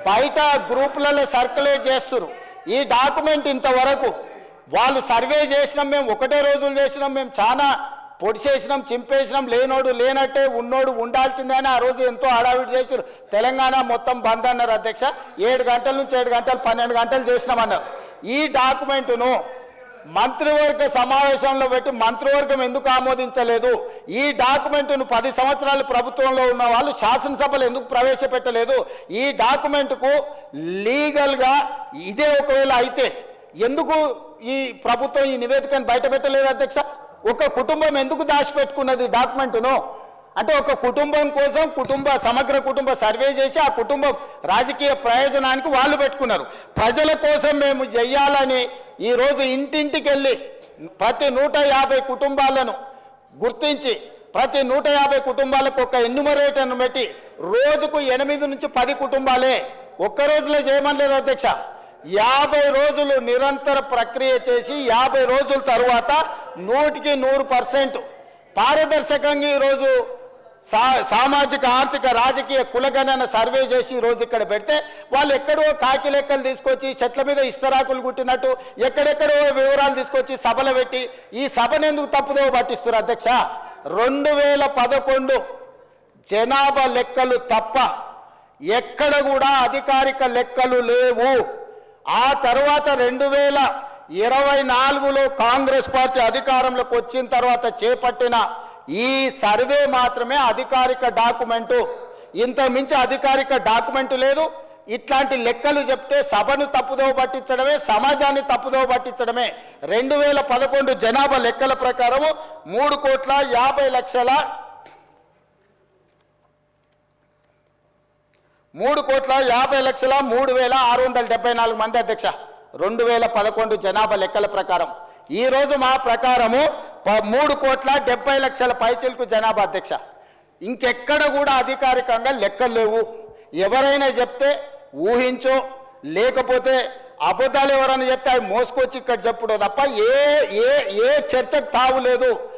బయట గ్రూపులలో సర్క్యులేట్ చేస్తారు ఈ డాక్యుమెంట్ ఇంతవరకు వాళ్ళు సర్వే చేసినాం మేము ఒకటే రోజులు చేసినాం మేము చాలా పొడిచేసినాం చింపేసినాం లేనోడు లేనట్టే ఉన్నోడు ఉండాల్సిందే అని ఆ రోజు ఎంతో హడావిడి చేశారు తెలంగాణ మొత్తం బంద్ అన్నారు అధ్యక్ష 7 గంటల నుంచి 7 గంటలు 12 గంటలు చేసినామన్నారు ఈ డాక్యుమెంటును మంత్రివర్గ సమావేశంలో పెట్టి మంత్రివర్గం ఎందుకు ఆమోదించలేదు ఈ డాక్యుమెంటును 10 సంవత్సరాలు ప్రభుత్వంలో ఉన్న వాళ్ళు శాసనసభలో ఎందుకు ప్రవేశపెట్టలేదు ఈ డాక్యుమెంటుకు లీగల్గా ఇదే ఒకవేళ అయితే ఎందుకు ఈ ప్రభుత్వం ఈ నివేదికను బయట పెట్టలేదు అధ్యక్ష ఒక కుటుంబం ఎందుకు దాచిపెట్టుకున్నది డాక్యుమెంటును అంటే ఒక కుటుంబం కోసం సమగ్ర కుటుంబ సర్వే చేసి ఆ కుటుంబం రాజకీయ ప్రయోజనానికి వాళ్ళు పెట్టుకున్నారు ప్రజల కోసం మేము చెయ్యాలని ఈరోజు ఇంటింటికి వెళ్ళి ప్రతి 150 కుటుంబాలను గుర్తించి ప్రతి 150 కుటుంబాలకు ఒక ఎన్యుమరేటర్ను పెట్టి రోజుకు 8 నుంచి 10 కుటుంబాలే ఒక్క రోజులో చేయమనలేదు అధ్యక్ష 50 రోజులు నిరంతర ప్రక్రియ చేసి 50 రోజుల తర్వాత 100% పారదర్శకంగా ఈరోజు సామాజిక ఆర్థిక రాజకీయ కులగణన సర్వే చేసి ఈరోజు ఇక్కడ పెడితే వాళ్ళు ఎక్కడో కాకి లెక్కలు తీసుకొచ్చి చెట్ల మీద ఇస్తరాకులు కుట్టినట్టు ఎక్కడెక్కడో వివరాలు తీసుకొచ్చి సభలు పెట్టి ఈ సభను ఎందుకు తప్పుదో పట్టిస్తారు అధ్యక్ష 2011 జనాభా లెక్కలు తప్ప ఎక్కడ కూడా అధికారిక లెక్కలు లేవు ఆ తర్వాత 2024లో కాంగ్రెస్ పార్టీ అధికారంలోకి వచ్చిన తర్వాత చేపట్టిన ఈ సర్వే మాత్రమే అధికారిక డాక్యుమెంటు ఇంత మించి అధికారిక డాక్యుమెంటు లేదు ఇట్లాంటి లెక్కలు చెప్తే సభను తప్పుదోవ పట్టించడమే సమాజాన్ని తప్పుదోవ పట్టించడమే 2011 జనాభా లెక్కల ప్రకారం 3,50,00,000 3,50,03,674 మంది అధ్యక్ష 2011 జనాభా లెక్కల ప్రకారం ఈ రోజు మా ప్రకారము 3,70,00,000 పైచిలకు జనాభా అధ్యక్ష ఇంకెక్కడ కూడా అధికారికంగా లెక్కలు లేవు ఎవరైనా చెప్తే ఊహించో లేకపోతే అబద్ధాలు ఎవరైనా చెప్తే అవి మోసుకొచ్చి ఇక్కడ చెప్పుడు తప్ప ఏ చర్చకు తావు లేదు